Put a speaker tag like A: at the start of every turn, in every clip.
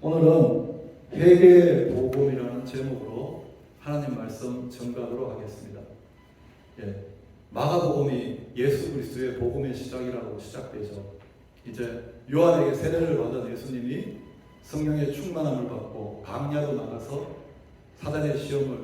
A: 오늘은 회개의 복음이라는 제목으로 하나님 말씀 전가하도록 하겠습니다. 마가복음이 예수 그리스도의 복음의 시작이라고 시작되죠. 이제 요한에게 세례를 받은 예수님이 성령의 충만함을 받고 광야로 나가서 사단의 시험을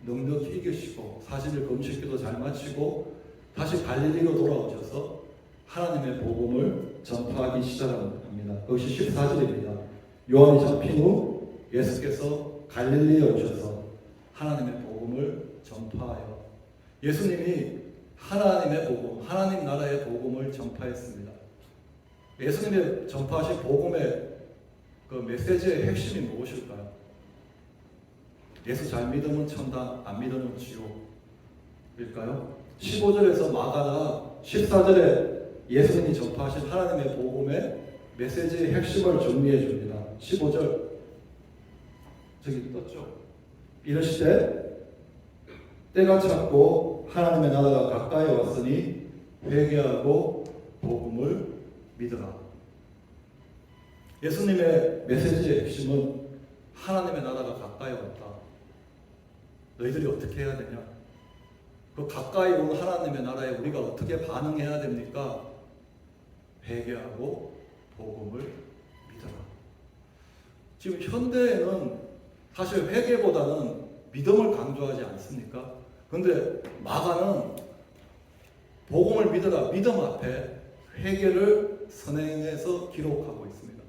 A: 넉넉히 이기시고 40일 금식기도 잘 마치고 다시 갈릴리로 돌아오셔서 하나님의 복음을 전파하기 시작합니다. 그것이 14절입니다. 요한이 잡힌 후 예수께서 갈릴리에 오셔서 하나님의 복음을 전파하여 예수님이 하나님의 복음, 하나님 나라의 복음을 전파했습니다. 예수님의 전파하신 복음의 그 메시지의 핵심이 무엇일까요? 예수 잘 믿으면 천당, 안 믿으면 지옥일까요? 15절에서 마가가 14절에 예수님이 전파하신 하나님의 복음의 메시지의 핵심을 정리해 줍니다. 15절 저기 떴죠? 이르시되 때가 찼고 하나님의 나라가 가까이 왔으니 회개하고 복음을 믿으라. 예수님의 메시지의 핵심은 하나님의 나라가 가까이 왔다. 너희들이 어떻게 해야 되냐? 그 가까이 온 하나님의 나라에 우리가 어떻게 반응해야 됩니까? 회개하고 복음을 믿어라. 지금 현대에는 사실 회개보다는 믿음을 강조하지 않습니까? 그런데 마가는 복음을 믿어라, 믿음 앞에 회개를 선행해서 기록하고 있습니다.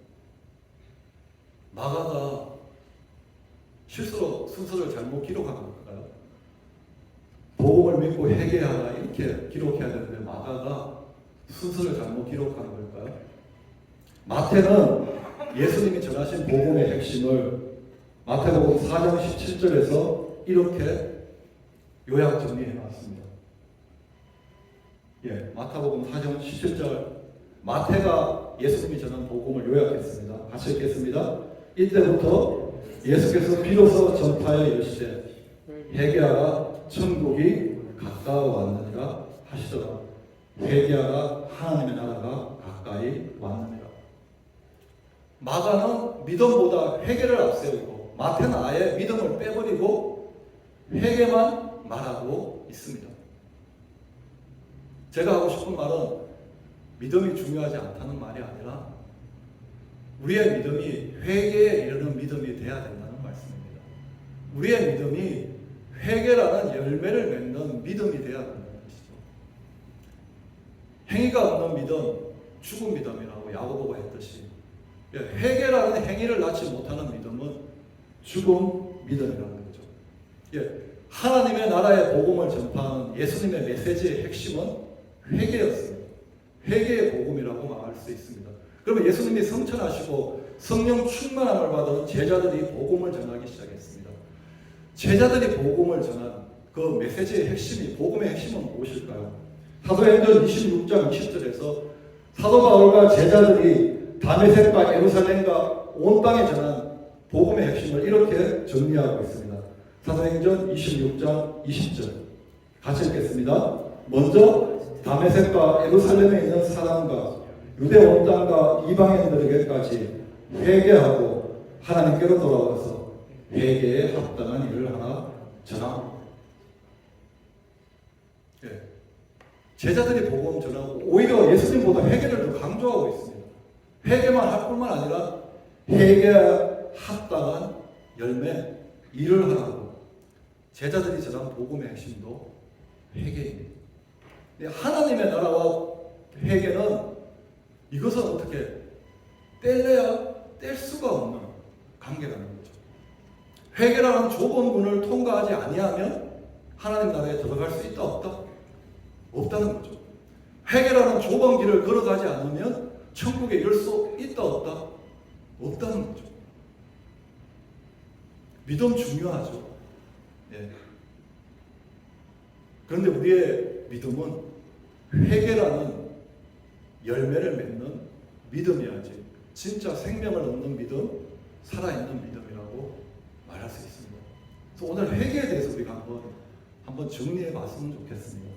A: 마가가 실수로 순서를 잘못 기록한 걸까요? 복음을 믿고 회개하라 이렇게 기록해야 되는데 마가가 순서를 잘못 기록한 걸까요? 마태는 예수님이 전하신 복음의 핵심을 마태복음 4장 17절에서 이렇게 요약 정리해 놨습니다. 마태복음 4장 17절 마태가 예수님이 전한 복음을 요약했습니다. 같이 읽겠습니다. 이때부터 예수께서 비로소 전파하여 이르시되 회개하라 천국이 가까워 왔느니라 하시더라. 회개하라 하나님의 나라가 가까이 왔느니라. 마가는 믿음보다 회개를 앞세우고 마태는 아예 믿음을 빼버리고 회개만 말하고 있습니다. 제가 하고 싶은 말은 믿음이 중요하지 않다는 말이 아니라 우리의 믿음이 회개에 이르는 믿음이 되어야 된다는 말씀입니다. 우리의 믿음이 회개라는 열매를 맺는 믿음이 되어야 된다는 것이죠. 행위가 없는 믿음, 죽은 믿음이라고 야고보가 했듯이 회개라는 행위를 낳지 못하는 믿음은 죽은 믿음이라는 거죠. 하나님의 나라의 복음을 전파하는 예수님의 메시지의 핵심은 회개였습니다. 회개의 복음이라고 말할 수 있습니다. 그러면 예수님이 성천하시고 성령 충만함을 받은 제자들이 복음을 전하기 시작했습니다. 제자들이 복음을 전한 그 메시지의 핵심이, 복음의 핵심은 무엇일까요? 사도행전 26장 20절에서 사도 바울과 제자들이 다메섹과 예루살렘과 온 땅에 전한 복음의 핵심을 이렇게 정리하고 있습니다. 사도행전 26장 20절 같이 읽겠습니다. 먼저 다메섹과 예루살렘에 있는 사람과 유대 온 땅과 이방인들에게까지 회개하고 하나님께로 돌아와서 회개에 합당한 일을 하나 전하고. 제자들이 복음 전하고 오히려 예수님보다 회개를 더 강조하고 있습니다. 회개만 할 뿐만 아니라 회개에 합당한 열매, 일을 하라고. 제자들이 전한 복음의 핵심도 회개입니다. 하나님의 나라와 회개는 이것은 어떻게 뗄래야 뗄 수가 없는 관계라는 거죠. 회개라는 좁은 문을 통과하지 아니하면 하나님 나라에 들어갈 수 있다 없다? 없다는 거죠. 회개라는 좁은 길을 걸어가지 않으면 천국에 이를 수 있다 없다? 없다는 거죠. 믿음 중요하죠. 그런데 우리의 믿음은 회개라는 열매를 맺는 믿음이야지 진짜 생명을 얻는 믿음, 살아있는 믿음이라고 말할 수 있습니다. 그래서 오늘 회개에 대해서 우리가 한번 정리해 봤으면 좋겠습니다.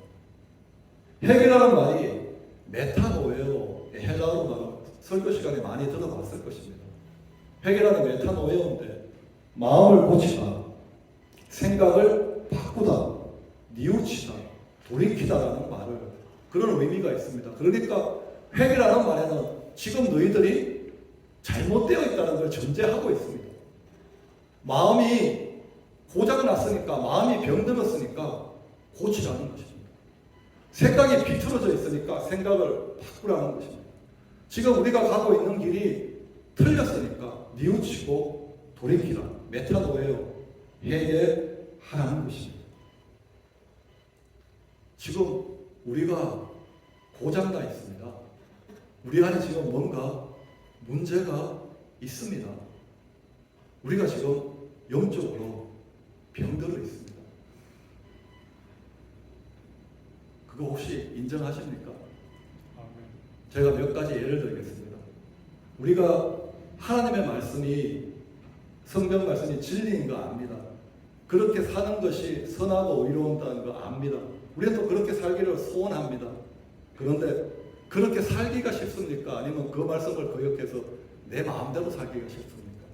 A: 회개라는 말이 메타노에오 헬라어로 설교 시간에 많이 들어봤을 것입니다. 회개라는 메타노에오인데 마음을 고치다, 생각을 바꾸다, 뉘우치다, 돌이키다라는 말을 그런 의미가 있습니다. 그러니까 회개라는 말에는 지금 너희들이 잘못되어 있다는 걸 전제하고 있습니다. 마음이 고장났으니까, 마음이 병들었으니까 고치라는 것입니다. 생각이 비틀어져 있으니까 생각을 바꾸라는 것입니다. 지금 우리가 가고 있는 길이 틀렸으니까 뉘우치고 돌이키라, 메타노에오, 회개하라는 것입니다. 지금 우리가 고장나 있습니다. 우리 안에 지금 뭔가 문제가 있습니다. 우리가 지금 영적으로 병들어 있습니다. 그거 혹시 인정하십니까? 제가 몇 가지 예를 들겠습니다. 우리가 하나님의 말씀이, 성경 말씀이 진리인 거 압니다. 그렇게 사는 것이 선하고 의로운다는 거 압니다. 우리는 또 그렇게 살기를 소원합니다. 그런데 그렇게 살기가 쉽습니까? 아니면 그 말씀을 거역해서 내 마음대로 살기가 쉽습니까?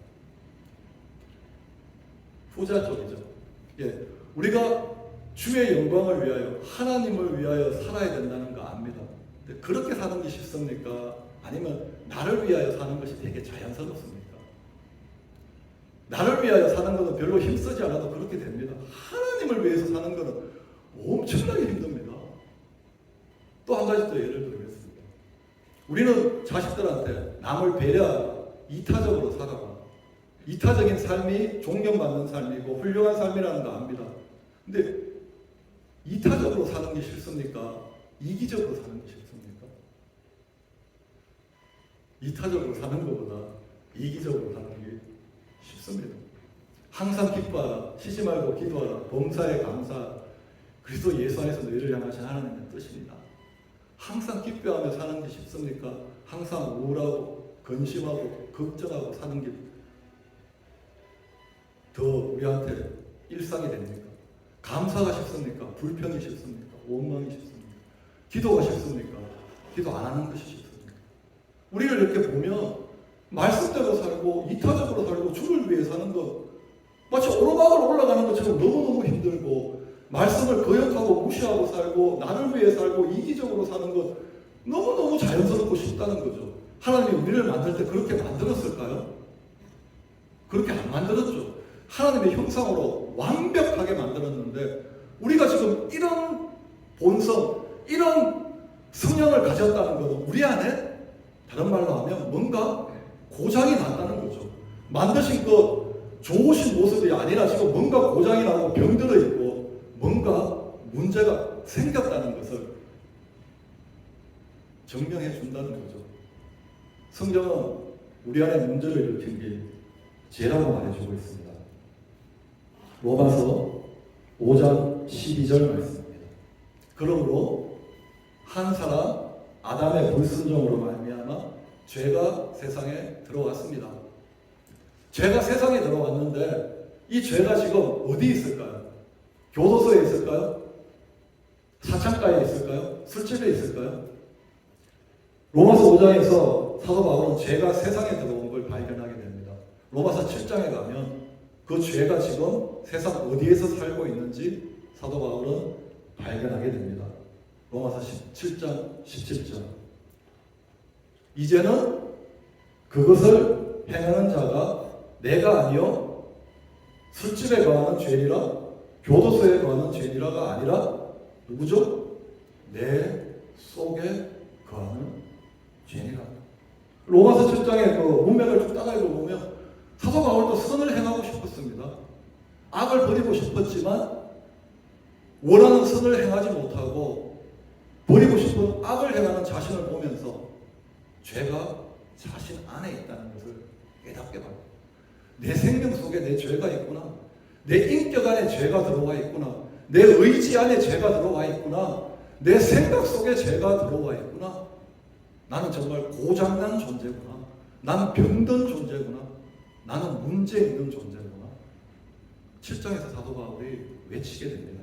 A: 후자 쪽이죠. 예, 우리가 주의 영광을 위하여, 하나님을 위하여 살아야 된다는 거 압니다. 근데 그렇게 사는 게 쉽습니까? 아니면 나를 위하여 사는 것이 되게 자연스럽습니까? 나를 위하여 사는 것은 별로 힘쓰지 않아도 그렇게 됩니다. 하나님을 위해서 사는 것은 엄청나게 힘듭니다. 또 한 가지 더 예를 들겠습니다. 우리는 자식들한테 남을 배려하라, 이타적으로 살아라. 이타적인 삶이 존경받는 삶이고 훌륭한 삶이라는 거 압니다. 근데 이타적으로 사는 게 싫습니까? 이기적으로 사는 게 싫습니까? 이타적으로 사는 것보다 이기적으로 사는 게 쉽습니다. 항상 기뻐하라, 쉬지 말고 기도하라, 범사에 감사하라. 그리스도 예수 안에서 너희를 향하신 하나님의 뜻입니다. 항상 기뻐하며 사는 게 쉽습니까? 항상 우울하고 근심하고 걱정하고 사는 게 더 우리한테 일상이 됩니까? 감사가 쉽습니까? 불평이 쉽습니까? 원망이 쉽습니까? 기도가 쉽습니까? 기도 안 하는 것이 쉽습니까? 우리를 이렇게 보면 말씀대로 살고 이타적으로 살고 주를 위해 사는 것, 마치 오르막을 올라가는 것처럼 너무너무 힘들고, 말씀을 거역하고 무시하고 살고 나를 위해 살고 이기적으로 사는 것 너무너무 자연스럽고 쉽다는 거죠. 하나님이 우리를 만들 때 그렇게 만들었을까요? 그렇게 안 만들었죠. 하나님의 형상으로 완벽하게 만들었는데 우리가 지금 이런 본성, 이런 성향을 가졌다는 것은 우리 안에, 다른 말로 하면 뭔가 고장이 났다는 거죠. 만드신 것 좋으신 모습이 아니라 지금 뭔가 고장이 나고 병들어 있고 뭔가 문제가 생겼다는 것을 증명해 준다는 거죠. 성경은 우리 안에 문제를 일으킨 게 죄라고 말해주고 있습니다. 로마서 5장 12절 말씀입니다. 그러므로 한 사람 아담의 불순종으로 말미암아 죄가 세상에 들어왔습니다. 죄가 세상에 들어왔는데 이 죄가 지금 어디 있을까요? 교도소에 있을까요? 사창가에 있을까요? 술집에 있을까요? 로마서 5장에서 사도 바울은 죄가 세상에 들어온 걸 발견하게 됩니다. 로마서 7장에 가면 그 죄가 지금 세상 어디에서 살고 있는지 사도 바울은 발견하게 됩니다. 로마서 17장, 17절. 이제는 그것을 행하는 자가 내가 아니요 술집에 거하는 죄니라, 교도소에 거하는 죄니라가 아니라 누구죠? 내 속에 거하는 죄니라. 로마서 7장의 그 문맥을 쭉 따라 읽어보면 사도 바울도 선을 행하고 싶었습니다. 악을 버리고 싶었지만 원하는 선을 행하지 못하고 버리고 싶은 악을 행하는 자신을 보면서 죄가 자신 안에 있다는 것을 깨닫게 됩니다. 내 생명 속에 내 죄가 있구나. 내 인격 안에 죄가 들어와 있구나. 내 의지 안에 죄가 들어와 있구나. 내 생각 속에 죄가 들어와 있구나. 나는 정말 고장난 존재구나. 나는 병든 존재구나. 나는 문제 있는 존재구나. 7장에서 사도 바울이 외치게 됩니다.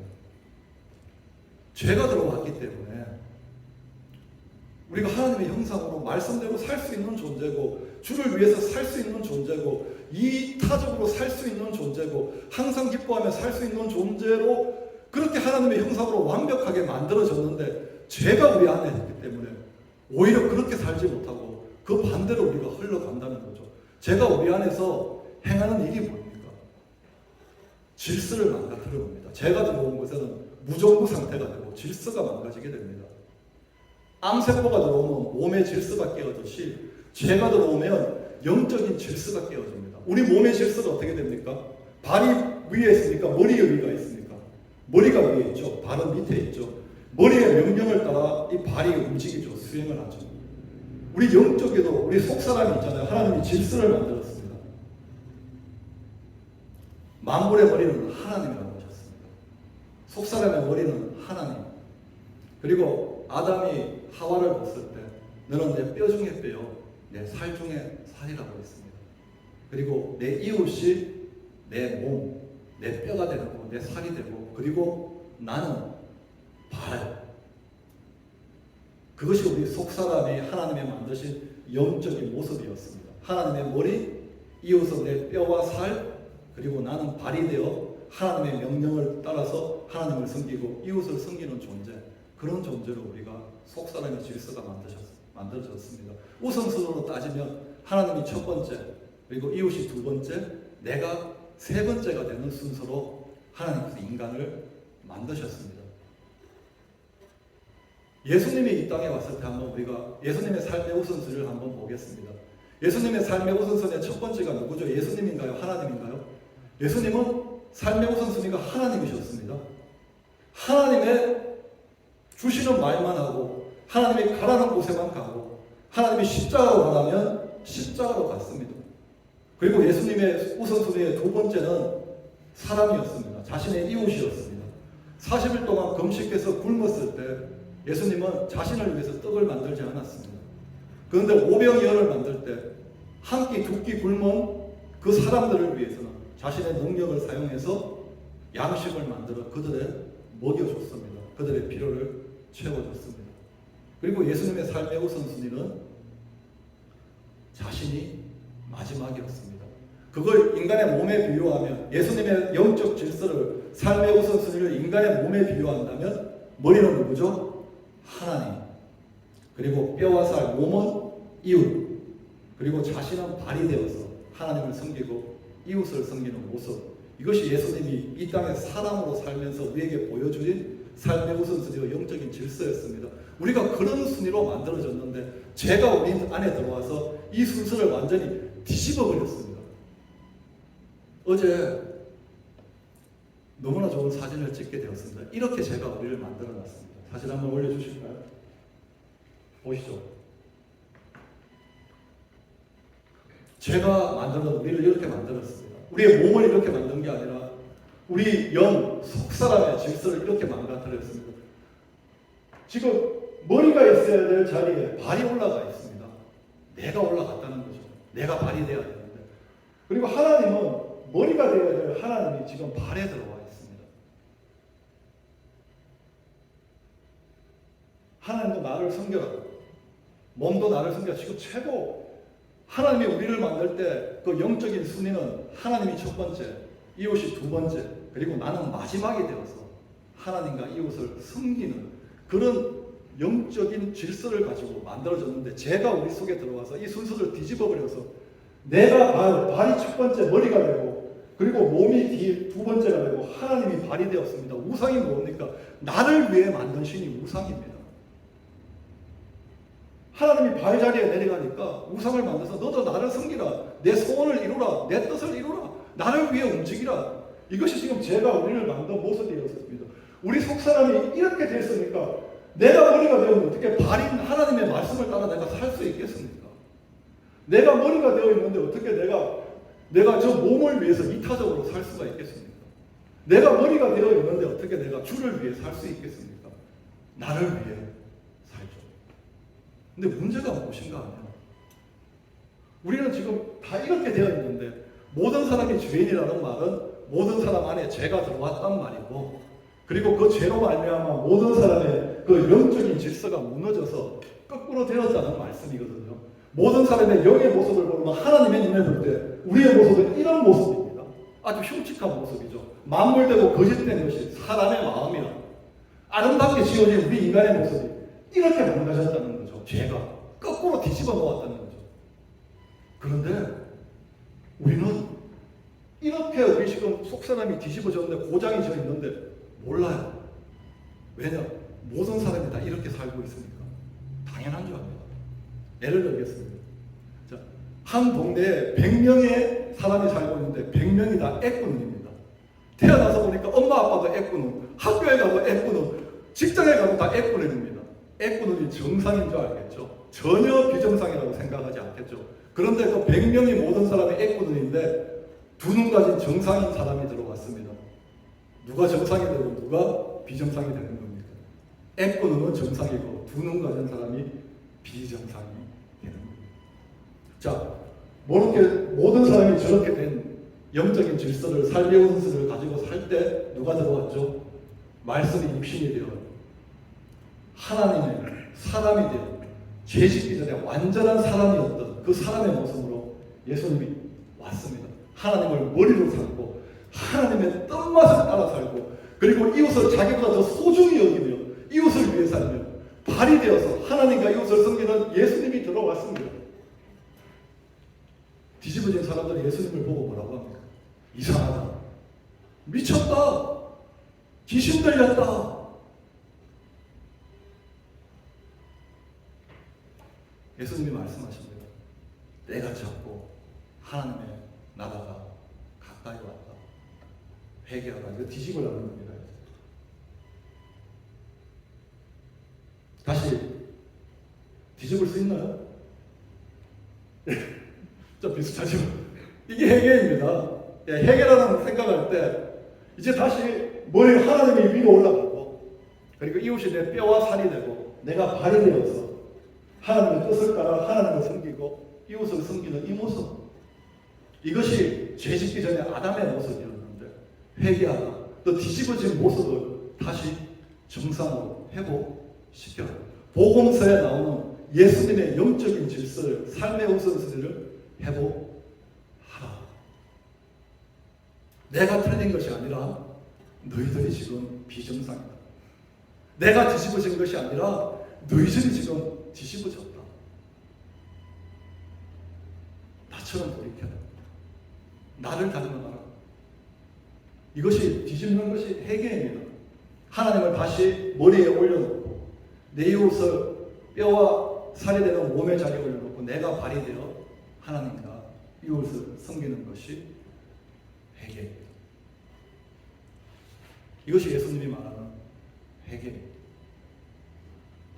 A: 죄가 들어왔기 때문에 우리가 하나님의 형상으로 말씀대로 살 수 있는 존재고, 주를 위해서 살 수 있는 존재고, 이타적으로 살 수 있는 존재고, 항상 기뻐하며 살 수 있는 존재로 그렇게 하나님의 형상으로 완벽하게 만들어졌는데, 죄가 우리 안에 있기 때문에 오히려 그렇게 살지 못하고 그 반대로 우리가 흘러간다는 거죠. 죄가 우리 안에서 행하는 일이 뭡니까? 질서를 망가뜨려 봅니다. 죄가 들어온 것에는 무정부 상태가 되고 질서가 망가지게 됩니다. 암세포가 들어오면 몸의 질서가 깨어지듯이 죄가 들어오면 영적인 질서가 깨어집니다. 우리 몸의 질서가 어떻게 됩니까? 발이 위에 있습니까? 머리 위가 있습니까? 머리가 위에 있죠. 발은 밑에 있죠. 머리의 명령을 따라 이 발이 움직이죠. 수행을 하죠. 우리 영적에도 우리 속사람이 있잖아요. 하나님이 질서를 만들었습니다. 만물의 머리는 하나님이라고 하셨습니다. 속사람의 머리는 하나님. 그리고 아담이 하와를 봤을 때 너는 내 뼈 중에 뼈요, 내 살 중에 살이라고 했습니다. 그리고 내 이웃이 내 몸, 내 뼈가 되고 내 살이 되고, 그리고 나는 발. 그것이 우리 속사람이 하나님의 만드신 영적인 모습이었습니다. 하나님의 머리, 이웃은 내 뼈와 살, 그리고 나는 발이 되어 하나님의 명령을 따라서 하나님을 섬기고 이웃을 섬기는 존재, 그런 존재로 우리가 속사람의 질서가 만들어졌습니다. 우선순위로 따지면 하나님이 첫 번째, 그리고 이웃이 두 번째, 내가 세 번째가 되는 순서로 하나님께서 인간을 만드셨습니다. 예수님이 이 땅에 왔을 때 한번 우리가 예수님의 삶의 우선순위를 한번 보겠습니다. 예수님의 삶의 우선순위의 첫 번째가 누구죠? 예수님인가요? 하나님인가요? 예수님은 삶의 우선순위가 하나님이셨습니다. 하나님의 주시는 말만 하고, 하나님이 가라는 곳에만 가고, 하나님이 십자가로 가라면 십자가로 갔습니다. 그리고 예수님의 우선순위의 두 번째는 사람이었습니다. 자신의 이웃이었습니다. 40일 동안 금식해서 굶었을 때 예수님은 자신을 위해서 떡을 만들지 않았습니다. 그런데 오병이어를 만들 때 한 끼, 두 끼 굶은 그 사람들을 위해서는 자신의 능력을 사용해서 양식을 만들어 그들의 먹여줬습니다. 그들의 필요를 채워줬습니다. 그리고 예수님의 삶의 우선순위는 자신이 마지막이었습니다. 그걸 인간의 몸에 비유하면, 예수님의 영적 질서를, 삶의 우선순위를 인간의 몸에 비유한다면 머리는 누구죠? 하나님. 그리고 뼈와 살, 몸은 이웃. 그리고 자신은 발이 되어서 하나님을 섬기고 이웃을 섬기는 모습. 이것이 예수님이 이 땅에 사람으로 살면서 우리에게 보여주신 삶의 우선순위와 영적인 질서였습니다. 우리가 그런 순위로 만들어졌는데 죄가 우리 안에 들어와서 이 순서를 완전히 뒤집어 버렸습니다. 어제 너무나 좋은 사진을 찍게 되었습니다. 이렇게 제가 우리를 만들어 놨습니다. 사진 한번 올려주실까요? 보시죠. 제가 만들어 우리를 이렇게 만들었습니다. 우리의 몸을 이렇게 만든 게 아니라 우리 영, 속사람의 질서를 이렇게 망가뜨렸습니다. 지금 머리가 있어야 될 자리에 발이 올라가 있습니다. 내가 올라갔다는 거죠. 내가 발이 돼야 되는데. 그리고 하나님은 머리가 되어야 될 하나님이 지금 발에 들어와 있습니다. 하나님도 나를 섬겨라. 몸도 나를 섬겨라. 지금 최고 하나님이 우리를 만들 때 그 영적인 순위는 하나님이 첫 번째, 이웃이 두 번째, 그리고 나는 마지막이 되어서 하나님과 이웃을 섬기는 그런 영적인 질서를 가지고 만들어졌는데, 죄가 우리 속에 들어와서 이 순서를 뒤집어 버려서 내가 발이 첫 번째 머리가 되고, 그리고 몸이 두 번째가 되고 하나님이 발이 되었습니다. 우상이 뭡니까? 나를 위해 만든 신이 우상입니다. 하나님이 발 자리에 내려가니까 우상을 만들어서 너도 나를 섬기라, 내 소원을 이루라, 내 뜻을 이루라, 나를 위해 움직이라. 이것이 지금 죄가 우리를 만든 모습이었습니다. 우리 속사람이 이렇게 됐으니까 내가 머리가 되면 어떻게 발인 하나님의 말씀을 따라 내가 살 수 있겠습니까? 내가 머리가 되어 있는데 어떻게 내가 저 몸을 위해서 이타적으로 살 수가 있겠습니까? 내가 머리가 되어 있는데 어떻게 내가 주를 위해 살 수 있겠습니까? 나를 위해 살죠. 근데 문제가 무엇인가 하면 우리는 지금 다 이렇게 되어 있는데, 모든 사람이 죄인이라는 말은 모든 사람 안에 죄가 들어왔단 말이고, 그리고 그 죄로 말미암아 모든 사람의 그 영적인 질서가 무너져서 거꾸로 되었다는 말씀이거든요. 모든 사람의 영의 모습을 보면 하나님의 눈에 볼 때 우리의 모습은 이런 모습입니다. 아주 흉측한 모습이죠. 만물되고 거짓된 것이 사람의 마음이라 아름답게 지어진 우리 인간의 모습이 이렇게 망가졌다는 거죠. 죄가 거꾸로 뒤집어 놓았다는 거죠. 그런데 우리는 이렇게 우리 지금 속사람이 뒤집어졌는데 고장이 져 있는데 몰라요. 왜냐? 모든 사람이 다 이렇게 살고 있으니까 당연한 줄 압니다. 예를 들겠습니다. 자, 한 동네에 100명의 사람이 살고 있는데 100명이 다 애꾸눈입니다. 태어나서 보니까 엄마 아빠도 애꾸눈, 학교에 가도 애꾸눈, 직장에 가도 다 애꾸눈입니다. 애꾸눈이 정상인 줄 알겠죠? 전혀 비정상이라고 생각하지 않겠죠? 그런데 그 100명이 모든 사람이 애꾸눈인데 두 눈 가진 정상인 사람이 들어왔습니다. 누가 정상이 되고 누가 비정상이 되는 겁니까? 애꾸눈은 정상이고 두 눈 가진 사람이 비정상이 되는 겁니다. 자, 모든 사람이 저렇게 된 영적인 질서를 삶의 원수를 가지고 살 때 누가 들어왔죠? 말씀이 입신이 되어 하나님의 사람이 되어 죄 짓기 전에 완전한 사람이었던 그 사람의 모습으로 예수님이 왔습니다. 하나님을 머리로 삼고 하나님의 뜻맛을 따라 살고 그리고 이웃을 자기보다 더 소중히 여기며 이웃을 위해 살며 발이 되어서 하나님과 이웃을 섬기는 예수님이 들어왔습니다. 뒤집어진 사람들은 예수님을 보고 뭐라고 합니까? 이상하다. 미쳤다. 귀신 들렸다. 예수님이 말씀하십니다. 때가 찼고 하나님의 나라가 가까이 왔다. 회개하라. 이거 뒤집으라는 겁니다. 다시 뒤집을 수 있나요? 좀 비슷하죠? 이게 회개입니다. 회개라는 생각할 때 이제 다시 머리 하나님이 위로 올라가고 그리고 이웃이 내 뼈와 살이 되고 내가 발이 되어서 하나님의 뜻을 따라 하나님을 섬기고 이웃을 섬기는 이 모습, 이것이 죄짓기 전에 아담의 모습이었는데 회개하라. 또 뒤집어진 모습을 다시 정상으로 회복시켜 복음서에 나오는 예수님의 영적인 질서를 삶의 우선순위를 회복하라. 내가 틀린 것이 아니라 너희들이 지금 비정상이다. 내가 뒤집어진 것이 아니라 너희들이 지금 뒤집어졌다. 나처럼 돌이켜라. 나를 닮아가라. 이것이 뒤집는 것이 회개입니다. 하나님을 다시 머리에 올려놓고 내 이웃을 뼈와 살이 되는 몸의 자리에 올려놓고 내가 발이 되어 하나님과 이웃을 섬기는 것이 회개입니다. 이것이 예수님이 말하는 회개입니다.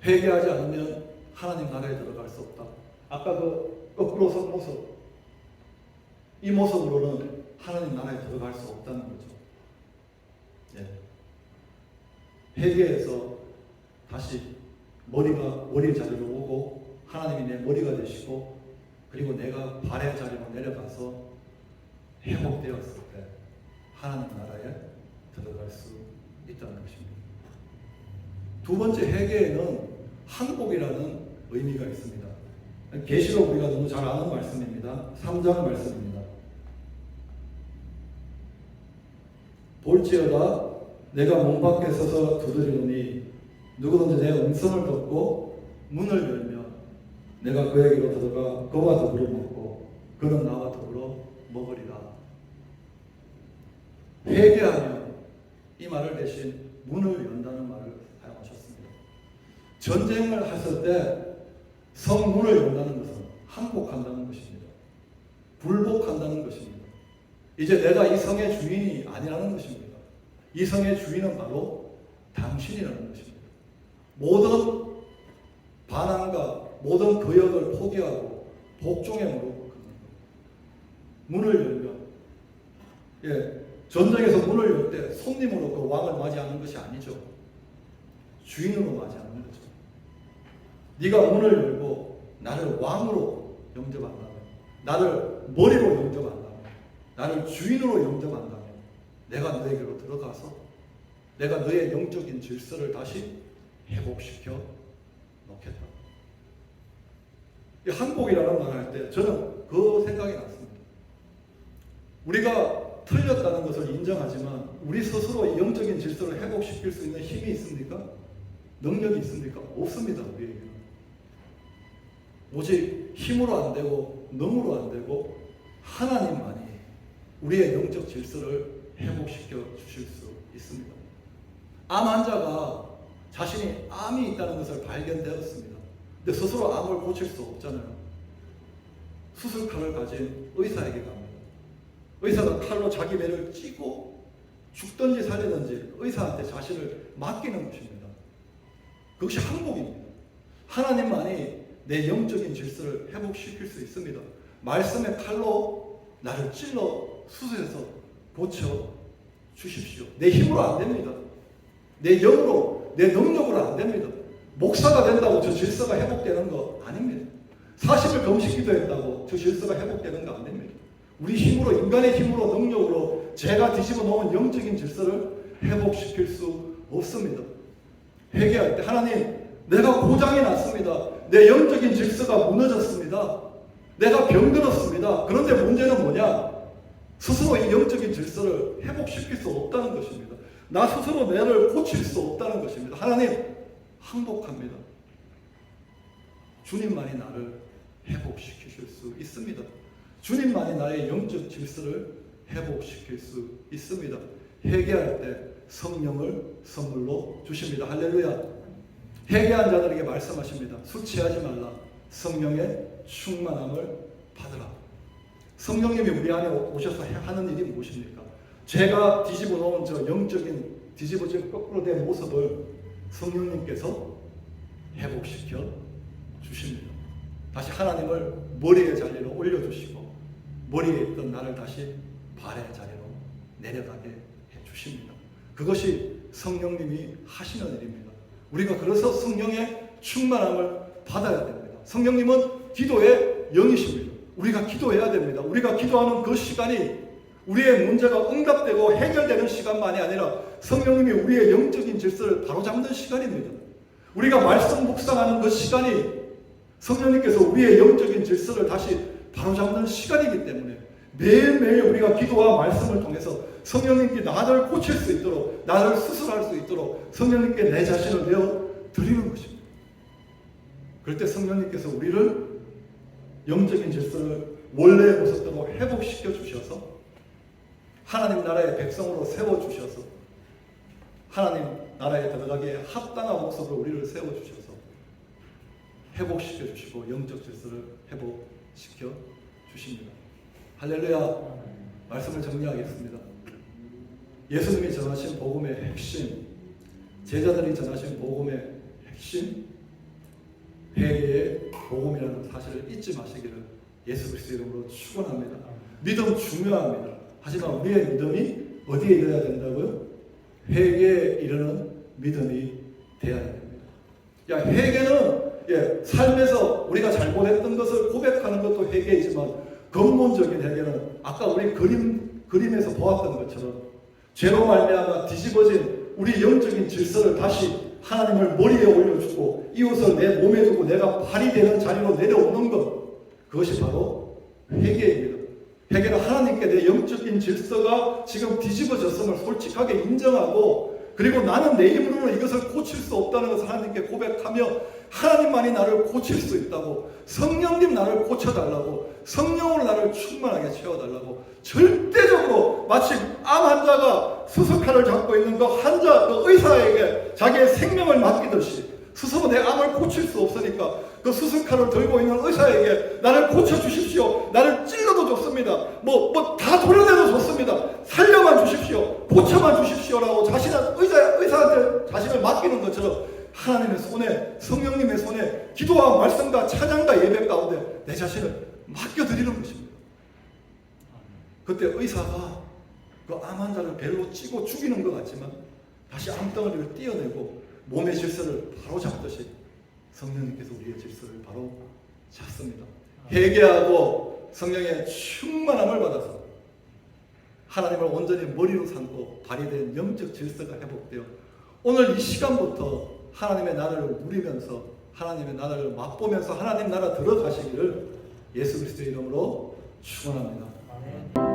A: 회개하지 않으면 하나님 나라에 들어갈 수 없다. 아까 그 거꾸로 선 모습, 이 모습으로는 하나님 나라에 들어갈 수 없다는 거죠. 회개해서 다시 머리의 자리로 오고 하나님이 내 머리가 되시고 그리고 내가 발의 자리로 내려가서 회복되었을 때 하나님 나라에 들어갈 수 있다는 것입니다. 두 번째 회개에는 항복이라는 의미가 있습니다. 계시록 우리가 너무 잘 아는 말씀입니다. 3장 말씀입니다. 볼지어다 내가 문 밖에 서서 두드리노니 누구든지 내 음성을 듣고 문을 열면 내가 그에게로 들어가 그와 더불어 먹고 그는 나와 더불어 먹으리라. 회개하면 이 말을 대신 문을 연다는 말을 사용하셨습니다. 전쟁을 하실 때 성문을 연다는 것은 항복한다는 것입니다. 불복한다는 것입니다. 이제 내가 이 성의 주인이 아니라는 것입니다. 이 성의 주인은 바로 당신이라는 것입니다. 모든 반항과 모든 거역을 포기하고 복종에 무릎 꿇는 문을 열면 전쟁에서 문을 열 때 손님으로 그 왕을 맞이하는 것이 아니죠. 주인으로 맞이하는 거죠. 네가 문을 열고 나를 왕으로 영접한다면, 나를 머리로 영접한다면, 나를 주인으로 영접한다면 내가 너에게로 들어가서 내가 너의 영적인 질서를 다시 회복시켜 놓겠다. 이 항복이라는 말 할 때 저는 그 생각이 났습니다. 우리가 틀렸다는 것을 인정하지만 우리 스스로 영적인 질서를 회복시킬 수 있는 힘이 있습니까? 능력이 있습니까? 없습니다. 우리에게는. 오직 힘으로 안 되고 능으로 안 되고 하나님만이 우리의 영적 질서를 회복시켜 주실 수 있습니다. 암 환자가 자신이 암이 있다는 것을 발견되었습니다. 근데 스스로 암을 고칠 수 없잖아요. 수술칼을 가진 의사에게 갑니다. 의사가 칼로 자기 배를 찌고 죽든지 살리든지 의사한테 자신을 맡기는 것입니다. 그것이 항복입니다. 하나님만이 내 영적인 질서를 회복시킬 수 있습니다. 말씀의 칼로 나를 찔러 수술해서 고쳐 주십시오. 내 힘으로 안 됩니다. 내 영으로, 내 능력으로 안 됩니다. 목사가 된다고 저 질서가 회복되는 거 아닙니다. 40일 금식 기도했다고 저 질서가 회복되는 거 안 됩니다. 우리 힘으로, 인간의 힘으로, 능력으로 제가 뒤집어 놓은 영적인 질서를 회복시킬 수 없습니다. 회개할 때 하나님, 내가 고장이 났습니다. 내 영적인 질서가 무너졌습니다. 내가 병들었습니다. 그런데 문제는 뭐냐? 스스로 이 영적인 질서를 회복시킬 수 없다는 것입니다. 나 스스로 나를 고칠 수 없다는 것입니다. 하나님, 항복합니다. 주님만이 나를 회복시키실 수 있습니다. 주님만이 나의 영적 질서를 회복시킬 수 있습니다. 회개할 때 성령을 선물로 주십니다. 할렐루야. 회개한 자들에게 말씀하십니다. 술 취하지 말라. 성령의 충만함을 받으라. 성령님이 우리 안에 오셔서 하는 일이 무엇입니까? 제가 뒤집어 놓은 저 영적인 뒤집어진 거꾸로 된 모습을 성령님께서 회복시켜 주십니다. 다시 하나님을 머리의 자리로 올려주시고 머리에 있던 나를 다시 발의 자리로 내려가게 해주십니다. 그것이 성령님이 하시는 일입니다. 우리가 그래서 성령의 충만함을 받아야 됩니다. 성령님은 기도의 영이십니다. 우리가 기도해야 됩니다. 우리가 기도하는 그 시간이 우리의 문제가 응답되고 해결되는 시간만이 아니라 성령님이 우리의 영적인 질서를 바로잡는 시간입니다. 우리가 말씀 묵상하는 그 시간이 성령님께서 우리의 영적인 질서를 다시 바로잡는 시간이기 때문에 매일매일 우리가 기도와 말씀을 통해서 성령님께 나를 고칠 수 있도록, 나를 수술할 수 있도록 성령님께 내 자신을 내어 드리는 것입니다. 그럴 때 성령님께서 우리를 영적인 질서를 원래의 모습대로 회복시켜 주셔서 하나님 나라의 백성으로 세워주셔서 하나님 나라에 들어가기에 합당한 모습으로 우리를 세워주셔서 회복시켜 주시고 영적 질서를 회복시켜 주십니다. 할렐루야. 말씀을 정리하겠습니다. 예수님이 전하신 복음의 핵심, 제자들이 전하신 복음의 핵심, 회개의 복음이라는 사실을 잊지 마시기를 예수 그리스도의 이름으로 축원합니다. 믿음 중요합니다. 하지만 우리의 믿음이 어디에 이르러야 된다고요? 회개에 이르는 믿음이 되어야 됩니다. 회개는 삶에서 우리가 잘못했던 것을 고백하는 것도 회개이지만 근본적인 회개는 아까 우리 그림에서 보았던 것처럼 죄로 말미암아 뒤집어진 우리 영적인 질서를 다시 하나님을 머리에 올려주고 이웃을 내 몸에 두고 내가 발이 되는 자리로 내려오는 것, 그것이 바로 회개입니다. 회개는 하나님께 내 영적인 질서가 지금 뒤집어졌음을 솔직하게 인정하고, 그리고 나는 내 힘으로는 이것을 고칠 수 없다는 것을 하나님께 고백하며 하나님만이 나를 고칠 수 있다고, 성령님 나를 고쳐달라고, 성령으로 나를 충만하게 채워달라고, 절대적으로 마치 암 환자가 수술칼을 잡고 있는 그 의사에게 자기의 생명을 맡기듯이 스스로 내 암을 고칠 수 없으니까 그 수술칼을 들고 있는 의사에게 나를 고쳐주십시오, 나를 찔러도 좋습니다, 다 도려내도 좋습니다, 살려만 주십시오, 고쳐만 주십시오라고 의사한테 자신을 맡기는 것처럼 하나님의 손에, 성령님의 손에 기도와 말씀과 찬양과 예배 가운데 내 자신을 맡겨드리는 것입니다. 그때 의사가 그 암 환자를 벨로 찌고 죽이는 것 같지만 다시 암덩어리를 떼어내고 몸의 질서를 바로 잡듯이 성령님께서 우리의 질서를 바로 잡습니다. 회개하고 성령의 충만함을 받아서 하나님을 온전히 머리로 삼고 발휘된 영적 질서가 회복되어 오늘 이 시간부터 하나님의 나라를 누리면서 하나님의 나라를 맛보면서 하나님 나라 들어가시기를 예수 그리스도의 이름으로 축원합니다.
B: 아멘.